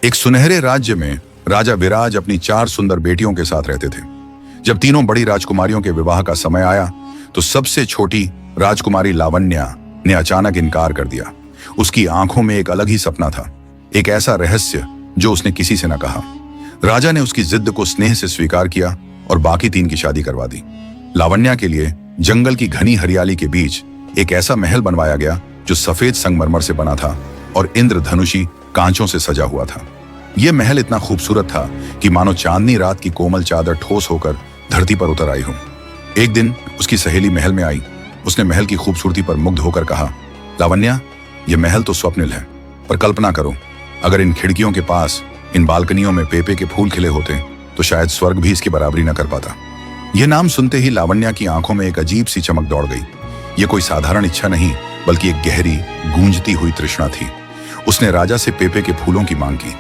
एक सुनहरे राज्य में राजा विराज अपनी 4 सुंदर बेटियों के साथ रहते थे। जब तीनों बड़ी राजकुमारियों के विवाह का समय आया तो सबसे छोटी राजकुमारी लावण्या ने अचानक इनकार कर दिया। उसकी आंखों में एक अलग ही सपना था, एक ऐसा रहस्य जो उसने किसी से न कहा। राजा ने उसकी जिद को स्नेह से स्वीकार किया और बाकी 3 की शादी करवा दी। लावण्या के लिए जंगल की घनी हरियाली के बीच एक ऐसा महल बनवाया गया जो सफेद संगमरमर से बना था और इंद्रधनुषी कांचों से सजा हुआ था। यह महल इतना खूबसूरत था कि मानो चांदनी रात की कोमल चादर ठोस होकर धरती पर उतर आई हो। एक दिन उसकी सहेली महल में आई। उसने महल की खूबसूरती पर मुग्ध होकर कहा, लावण्या, यह महल तो स्वप्निल है, पर कल्पना करो, अगर इन खिड़कियों के पास, इन बालकनियों में पेपे के फूल खिले होते तो शायद स्वर्ग भी इसकी बराबरी न कर पाता। यह नाम सुनते ही लावण्या की आंखों में एक अजीब सी चमक दौड़ गई। यह कोई साधारण इच्छा नहीं, बल्कि एक गहरी गूंजती हुई तृष्णा थी। उसने राजा से पेपे के फूलों की मांग की।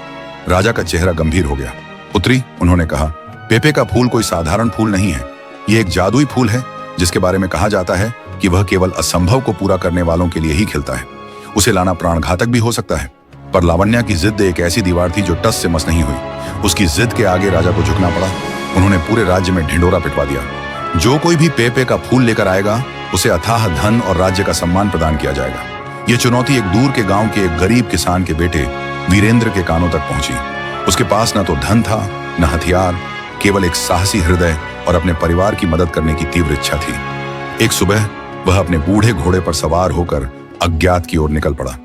राजा का चेहरा गंभीर हो गया। पुत्री, उन्होंने कहा, पेपे का फूल कोई साधारण फूल नहीं है। यह एक जादुई फूल है जिसके बारे में कहा जाता है कि वह केवल असंभव को पूरा करने वालों के लिए ही खिलता है। उसे लाना प्राणघातक भी हो सकता है। पर लावण्या की जिद एक ऐसी दीवार थी जो टस से मस नहीं हुई। उसकी जिद के आगे राजा को झुकना पड़ा। उन्होंने पूरे राज्य में ढिंडोरा पिटवा दिया। जो कोई भी पेपे का फूल लेकर आएगा उसे अथाह धन और राज्य का सम्मान प्रदान किया जाएगा। यह चुनौती एक दूर के गांव के एक गरीब किसान के बेटे वीरेंद्र के कानों तक पहुंची। उसके पास न तो धन था, न हथियार, केवल एक साहसी हृदय और अपने परिवार की मदद करने की तीव्र इच्छा थी। एक सुबह वह अपने बूढ़े घोड़े पर सवार होकर अज्ञात की ओर निकल पड़ा।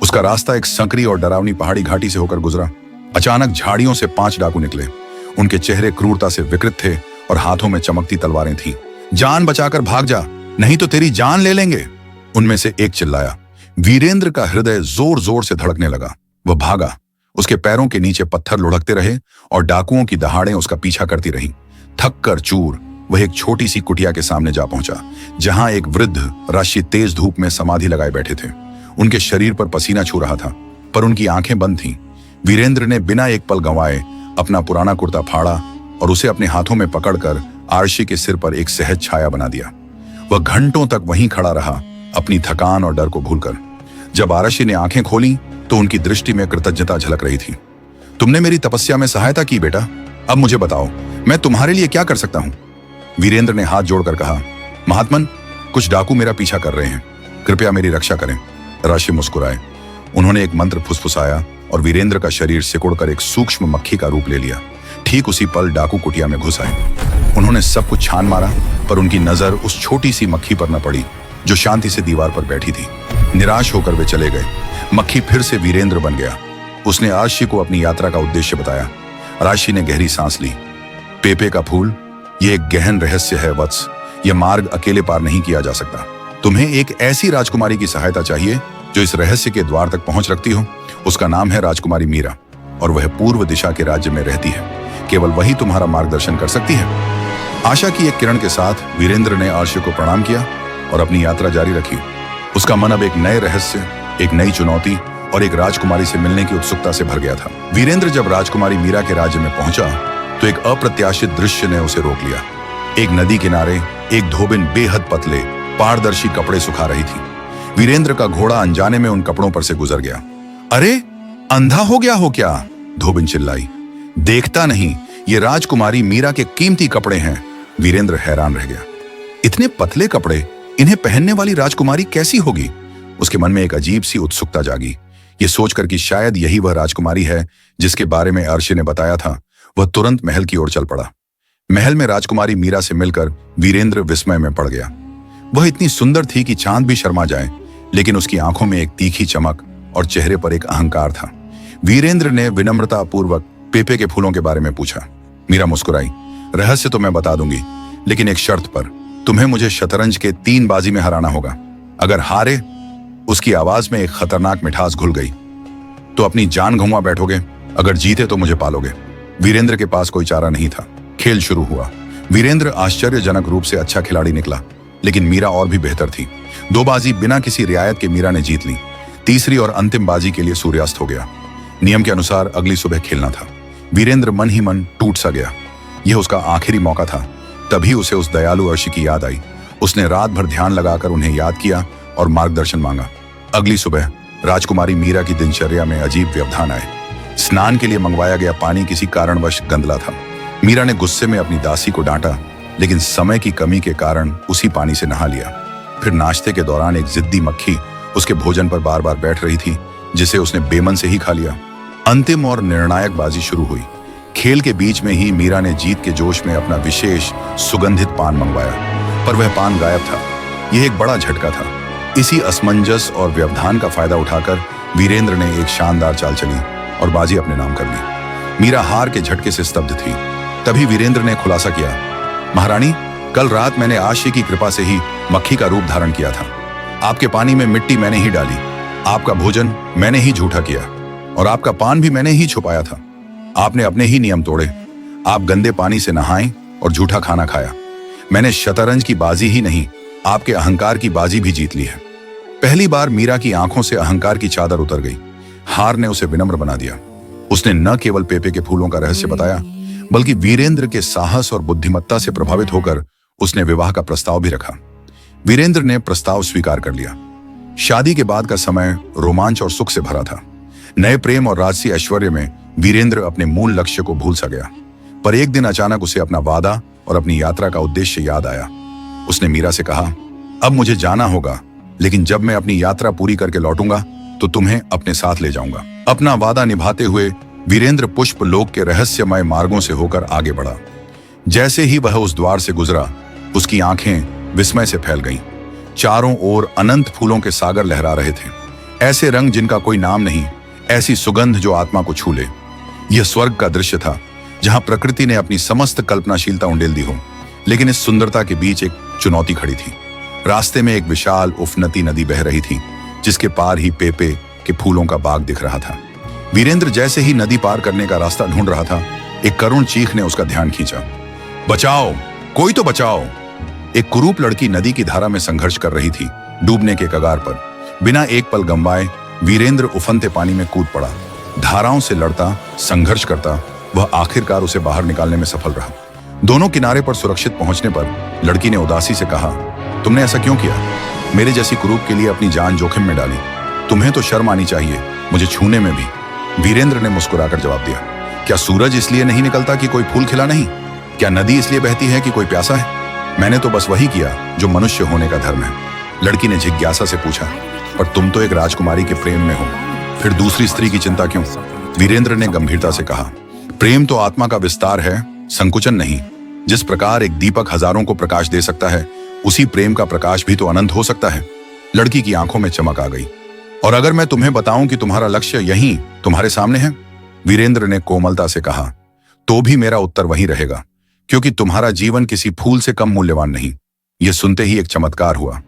उसका रास्ता एक संकरी और डरावनी पहाड़ी घाटी से होकर गुजरा। अचानक झाड़ियों से 5 डाकू निकले। उनके चेहरे क्रूरता से विकृत थे और हाथों में चमकती तलवारें थीं। जान बचाकर भाग जा, नहीं तो तेरी जान ले लेंगे, उनमें से एक चिल्लाया। वीरेंद्र का हृदय जोर जोर से धड़कने लगा। वह भागा। उसके पैरों के नीचे पत्थर लुढ़कते रहे और डाकुओं की दहाड़ें उसका पीछा करती रहीं। थक कर चूर वह एक छोटी सी कुटिया के सामने जा पहुंचा, जहां एक वृद्ध राशि तेज धूप में समाधि लगाए बैठे थे। उनके शरीर पर पसीना छू रहा था, पर उनकी आंखें बंद थीं। वीरेंद्र ने बिना एक पल गंवाए अपना पुराना कुर्ता फाड़ा और उसे अपने हाथों में पकड़कर आरशी के सिर पर एक सहज छाया बना दिया। वह घंटों तक वहीं खड़ा रहा, अपनी थकान और डर को भूलकर। जब आरशी ने आंखें खोली तो उनकी दृष्टि में कृतज्ञता झलक रही थी। तुमने मेरी तपस्या में सहायता की बेटा, अब मुझे बताओ मैं तुम्हारे लिए क्या कर सकता हूं? वीरेंद्र ने हाथ जोड़कर कहा, महात्मन, कुछ डाकू मेरा पीछा कर रहे हैं, कृपया मेरी रक्षा करें। राशि मुस्कुराए। उन्होंने एक मंत्र फुसफुसाया और वीरेंद्र का शरीर सिकुड़कर एक सूक्ष्म मक्खी का रूप ले लिया। ठीक उसी पल डाकू कुटिया में घुस आए। उन्होंने सब कुछ छान मारा, पर उनकी नजर उस छोटी सी मक्खी पर न पड़ी जो शांति से दीवार पर बैठी थी। निराश होकर वे चले गए। मक्खी फिर से वीरेंद्र बन गया। उसने आरशी को अपनी यात्रा का उद्देश्य बताया। राशि ने गहरी सांस ली। पेपे का फूल, यह एक गहन रहस्य है वत्स। यह मार्ग अकेले पार नहीं किया जा सकता। तुम्हें एक ऐसी राजकुमारी की सहायता चाहिए जो इस रहस्य के द्वार तक पहुंच रखती हो। उसका नाम है राजकुमारी मीरा और वह पूर्व दिशा के राज्य में रहती है। केवल वही तुम्हारा मार्गदर्शन कर सकती है। आशा की एक किरण के साथ वीरेंद्र ने आरशी को प्रणाम किया और अपनी यात्रा जारी रखी। उसका मन अब एक नए रहस्य, एक नई चुनौती और एक राजकुमारी से मिलने की उत्सुकता से भर गया था। वीरेंद्र जब राजकुमारी मीरा के राज्य में पहुंचा तो एक अप्रत्याशित दृश्य ने उसे रोक लिया। एक नदी किनारे एक धोबिन बेहद पतले पारदर्शी कपड़े सुखा रही थी। वीरेंद्र का घोड़ा अनजाने में उन कपड़ों पर से गुजर गया। अरे, अंधा हो गया हो क्या? धोबिन चिल्लाई। देखता नहीं, ये राजकुमारी मीरा के कीमती कपड़े हैं। वीरेंद्र हैरान रह गया। इतने पतले कपड़े, इन्हें पहनने वाली राजकुमारी कैसी होगी? उसके मन में एक अजीब सी उत्सुकता जागी। ये सोचकर कि शायद यही वह राजकुमारी है जिसके बारे में अर्शी ने बताया था, वह तुरंत महल की ओर चल पड़ा। महल में राजकुमारी मीरा से मिलकर वीरेंद्र विस्मय में पड़ गया। वह इतनी सुंदर थी कि चांद भी शर्मा जाए, लेकिन उसकी आंखों में एक तीखी चमक और चेहरे पर एक अहंकार था। वीरेंद्र ने विनम्रता पूर्वक पेपे के फूलों के बारे में पूछा। मीरा मुस्कुराई। रहस्य तो मैं बता दूंगी, लेकिन एक शर्त पर। तुम्हें मुझे शतरंज के 3 बाजी में हराना होगा। अगर हारे, उसकी आवाज में एक खतरनाक मिठास घुल गई, तो अपनी जान गंवा बैठोगे। अगर जीते तो मुझे पालोगे। वीरेंद्र के पास कोई चारा नहीं था। खेल शुरू हुआ। वीरेंद्र आश्चर्यजनक रूप से अच्छा खिलाड़ी निकला, लेकिन मीरा और भी बेहतर थी। 2 बाजी बिना किसी रियायत के मीरा ने जीत ली। तीसरी और अंतिम बाजी के लिए सूर्यास्त हो गया। नियम के अनुसार अगली सुबह खेलना था। वीरेंद्र मन ही मन टूट सा गया। यह उसका आखिरी मौका था। तभी उसे उस दयालु अर्शी की याद आई। उसने रात भर ध्यान लगाकर उन्हें याद किया और मार्गदर्शन मांगा। अगली सुबह राजकुमारी मीरा की दिनचर्या में अजीब व्यवधान आए। स्नान के लिए मंगवाया गया पानी किसी कारणवश गंदला था। मीरा ने गुस्से में अपनी दासी को डांटा, लेकिन समय की कमी के कारण उसी पानी से नहा लिया। फिर नाश्ते के दौरान एक जिद्दी मक्खी उसके भोजन पर बार बार बैठ रही थी, जिसे उसने बेमन से ही खा लिया। अंतिम और निर्णायक बाजी शुरू हुई। खेल के बीच में ही मीरा ने जीत के जोश में अपना विशेष सुगंधित पान मंगवाया, पर वह पान गायब था। यह एक बड़ा झटका था। इसी असमंजस और व्यवधान का फायदा उठाकर वीरेंद्र ने एक शानदार चाल चली और बाजी अपने नाम कर ली। मीरा हार के झटके से स्तब्ध थी। तभी वीरेंद्र ने खुलासा किया, महारानी, कल रात मैंने आशी की कृपा से ही मक्खी का रूप धारण किया था। आपके पानी में मिट्टी मैंने ही डाली, आपका भोजन मैंने ही झूठा किया और आपका पान भी मैंने ही छुपाया था। आपने अपने ही नियम तोड़े। आप गंदे पानी से नहाए और झूठा खाना खाया। मैंने शतरंज की बाजी ही नहीं, आपके अहंकार की बाजी भी जीत ली है। पहली बार मीरा की आंखों से अहंकार की चादर उतर गई। हार ने उसे विनम्र बना दिया। उसने न केवल पेपे के फूलों का रहस्य बताया, बल्कि वीरेंद्र के साहस और बुद्धिमत्ता से प्रभावित होकर उसने विवाह का प्रस्ताव भी रखा। वीरेंद्र ने प्रस्ताव स्वीकार कर लिया। शादी के बाद का समय रोमांच और सुख से भरा था। नए प्रेम और राजसी ऐश्वर्य में वीरेंद्र अपने मूल लक्ष्य को भूल सा गया। पर एक दिन अचानक उसे अपना वादा और अपनी यात्रा का उद्देश्य याद आया। उसने मीरा से कहा, अब मुझे जाना होगा, लेकिन जब मैं अपनी यात्रा पूरी करके लौटूंगा तो तुम्हें अपने साथ ले जाऊंगा। अपना वादा निभाते हुए वीरेंद्र पुष्प लोक के रहस्यमय मार्गों से होकर आगे बढ़ा। जैसे ही वह उस द्वार से गुजरा, उसकी आंखें विस्मय से फैल गईं। चारों ओर अनंत फूलों के सागर लहरा रहे थे, ऐसे रंग जिनका कोई नाम नहीं, ऐसी सुगंध जो आत्मा को छू ले। यह स्वर्ग का दृश्य था, जहां प्रकृति ने अपनी समस्त कल्पनाशीलता उंडेल दी हो। लेकिन इस सुंदरता के बीच एक चुनौती खड़ी थी। रास्ते में एक विशाल उफनती नदी बह रही थी, जिसके पार ही पेपे के फूलों का बाग दिख रहा था। वीरेंद्र जैसे ही नदी पार करने का रास्ता ढूंढ रहा था, एक करुण चीख ने उसका ध्यान खींचा। बचाओ, कोई तो बचाओ! एक कुरूप लड़की नदी की धारा में संघर्ष कर रही थी, डूबने के कगार पर। बिना एक पल गंवाए वीरेंद्र उफनते पानी में कूद पड़ा। धाराओं से लड़ता, संघर्ष करता, वह आखिरकार उसे बाहर निकालने में सफल रहा। दोनों किनारे पर सुरक्षित पहुंचने पर लड़की ने उदासी से कहा, तुमने ऐसा क्यों किया? मेरे जैसी कुरूप के लिए अपनी जान जोखिम में डाली। तुम्हें तो शर्म आनी चाहिए, मुझे छूने में भी। वीरेंद्र ने मुस्कुराकर जवाब दिया, क्या सूरज इसलिए नहीं निकलता कि कोई फूल खिला नहीं? क्या नदी इसलिए बहती है कि कोई प्यासा है? मैंने तो बस वही किया जो मनुष्य होने का धर्म है। लड़की ने जिज्ञासा से पूछा, पर तुम तो एक राजकुमारी के प्रेम में हो, फिर दूसरी स्त्री की चिंता क्यों? वीरेंद्र ने गंभीरता से कहा, प्रेम तो आत्मा का विस्तार है, संकुचन नहीं। जिस प्रकार एक दीपक हजारों को प्रकाश दे सकता है, उसी प्रेम का प्रकाश भी तो अनंत हो सकता है। लड़की की आंखों में चमक आ गई। और अगर मैं तुम्हें बताऊं कि तुम्हारा लक्ष्य यहीं तुम्हारे सामने है? वीरेंद्र ने कोमलता से कहा, तो भी मेरा उत्तर वही रहेगा, क्योंकि तुम्हारा जीवन किसी फूल से कम मूल्यवान नहीं। यह सुनते ही एक चमत्कार हुआ।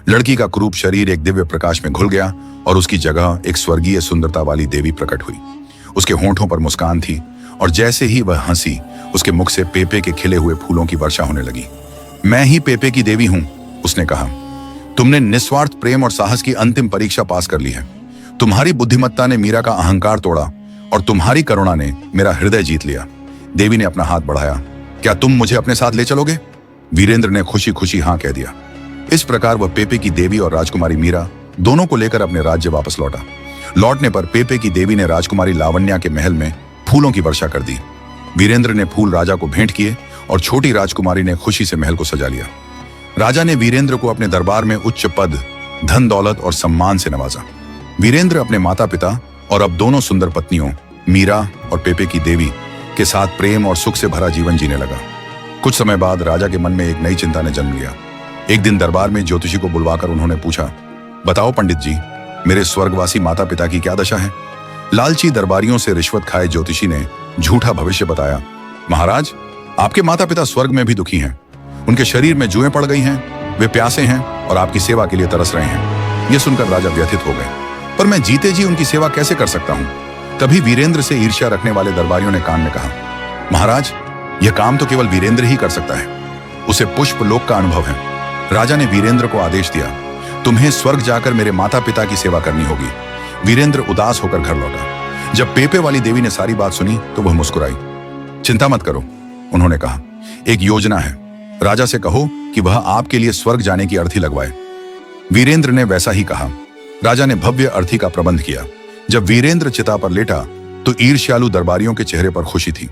लड़की का क्रूप शरीर एक दिव्य प्रकाश में घुल गया और उसकी जगह एक स्वर्गीय सुंदरता वाली देवी प्रकट हुई। उसके होंठों पर मुस्कान थी और जैसे ही वह हंसी, उसके मुख से पेपे के खिले हुए फूलों की वर्षा होने लगी। मैं ही पेपे की देवी हूं, उसने कहा। तुमने निस्वार्थ प्रेम और साहस की अंतिम परीक्षा पास कर ली है। तुम्हारी बुद्धिमत्ता ने मीरा का अहंकार तोड़ा और तुम्हारी करुणा ने मेरा हृदय जीत लिया। देवी ने अपना हाथ बढ़ाया। क्या तुम मुझे अपने साथ ले चलोगे? वीरेंद्र ने खुशी खुशी हाँ कह दिया। इस प्रकार वह पेपे की देवी और राजकुमारी मीरा दोनों को लेकर अपने राज्य वापस लौटा। लौटने पर पेपे की देवी ने राजकुमारी लावण्या के महल में फूलों की वर्षा कर दी। वीरेंद्र ने फूल राजा को भेंट किए और छोटी राजकुमारी ने खुशी से महल को सजा लिया। राजा ने वीरेंद्र को अपने दरबार में उच्च पद, धन दौलत और सम्मान से नवाजा। वीरेंद्र अपने माता पिता और अब दोनों सुंदर पत्नियों मीरा और पेपे की देवी के साथ प्रेम और सुख से भरा जीवन जीने लगा। कुछ समय बाद राजा के मन में एक नई चिंता ने जन्म लिया। एक दिन दरबार में ज्योतिषी को बुलवाकर उन्होंने पूछा, बताओ पंडित जी, मेरे स्वर्गवासी माता पिता की क्या दशा है? लालची दरबारियों से रिश्वत खाए ज्योतिषी ने झूठा भविष्य बताया। महाराज, आपके माता पिता स्वर्ग में भी दुखी हैं। उनके शरीर में जुएं पड़ गई हैं, वे प्यासे हैं और आपकी सेवा के लिए तरस रहे हैं। यह सुनकर राजा व्यथित हो गए। पर मैं जीते जी उनकी सेवा कैसे कर सकता हूं? तभी वीरेंद्र से ईर्ष्या रखने वाले दरबारियों ने कान में कहा, महाराज, यह काम तो केवल वीरेंद्र ही कर सकता है। उसे पुष्प लोक का अनुभव है। राजा ने वीरेंद्र को आदेश दिया, तुम्हें स्वर्ग जाकर मेरे माता पिता की सेवा करनी होगी। वीरेंद्र उदास होकर घर लौटा। जब पेपे वाली देवी ने सारी बात सुनी तो वह मुस्कुराई। चिंता मत करो, उन्होंने कहा, एक योजना है। राजा से कहो कि वह आपके लिए स्वर्ग जाने की अर्थी लगवाए। वीरेंद्र ने वैसा ही कहा। राजा ने भव्य अर्थी का प्रबंध किया। जब वीरेंद्र चिता पर लेटा तो ईर्ष्यालु दरबारियों के चेहरे पर खुशी थी।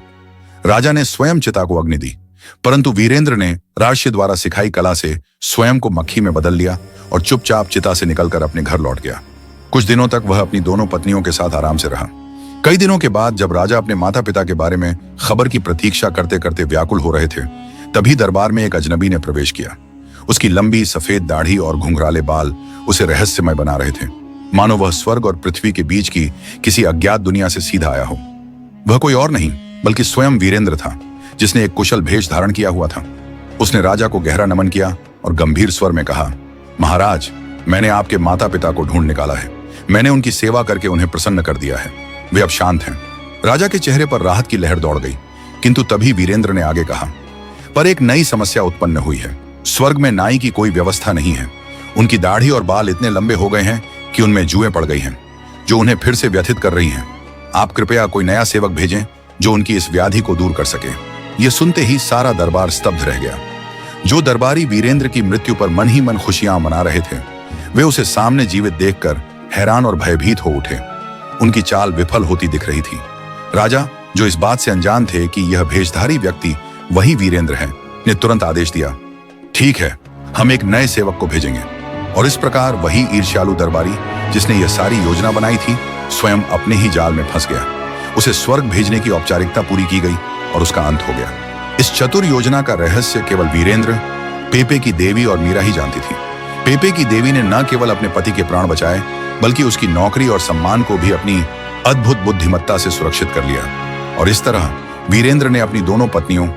राजा ने स्वयं चिता को अग्नि दी, परंतु वीरेंद्र ने राजर्षि द्वारा सिखाई कला से स्वयं को मक्खी में बदल लिया और चुपचाप चिता से निकलकर अपने घर लौट गया। कुछ दिनों तक वह अपनी दोनों पत्नियों के साथ आराम से रहा। कई दिनों के बाद जब राजा अपने माता पिता के बारे में खबर की प्रतीक्षा करते करते व्याकुल हो रहे थे, तभी दरबार में एक अजनबी ने प्रवेश किया। उसकी लंबी सफेद दाढ़ी और घुंघराले बाल उसे रहस्यमय बना रहे थे, मानो वह स्वर्ग और पृथ्वी के बीच की किसी अज्ञात दुनिया से सीधा आया हो। वह कोई और नहीं बल्कि स्वयं वीरेंद्र था, जिसने एक कुशल भेष धारण किया हुआ था। उसने राजा को गहरा नमन किया और गंभीर स्वर में कहा, महाराज, मैंने आपके माता पिता को ढूंढ निकाला है। मैंने उनकी सेवा करके उन्हें प्रसन्न कर दिया है। वे अब शांत हैं। राजा के चेहरे पर राहत की लहर दौड़ गई, किंतु तभी वीरेंद्र ने आगे कहा, पर एक नई समस्या उत्पन्न हुई है। स्वर्ग में नाई की कोई व्यवस्था नहीं है। उनकी दाढ़ी और बाल इतने लंबे हो गए हैं कि उनमें जुएं पड़ गई हैं, जो उन्हें फिर से व्यथित कर रही हैं। आप कृपया कोई नया सेवक भेजें जो उनकी इस व्याधि को दूर कर सके। यह सुनते ही सारा दरबार स्तब्ध रह गया। जो दरबारी वीरेंद्र की मृत्यु पर मन ही मन खुशियां मना रहे थे, वे उसे सामने जीवित देखकर हैरान और भयभीत हो उठे। उनकी चाल विफल होती दिख रही थी। राजा, जो इस बात से अनजान थे कि यह भेषधारी व्यक्ति वही वीरेंद्र है, ने तुरंत आदेश दिया, ठीक है, हम एक नए सेवक को भेजेंगे। और इस प्रकार वही ईर्ष्यालु दरबारी जिसने यह सारी योजना बनाई थी, स्वयं अपने ही जाल में फंस गया। उसे स्वर्ग भेजने की औपचारिकता पूरी की गई और उसका अंत हो गया। इस चतुर योजना का रहस्य केवल वीरेंद्र, पेपे की देवी और मीरा ही जानती थी। पेपे की देवी ने न केवल अपने पति के प्राण बचाए, बल्कि उसकी नौकरी और सम्मान को भी अपनी अद्भुत बुद्धिमत्ता से सुरक्षित कर लिया। और इस तरह वीरेंद्र ने अपनी दोनों पत्नियों,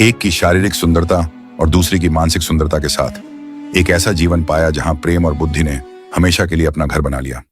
एक की शारीरिक सुंदरता और दूसरी की मानसिक सुंदरता के साथ एक ऐसा जीवन पाया जहां प्रेम और बुद्धि ने हमेशा के लिए अपना घर बना लिया।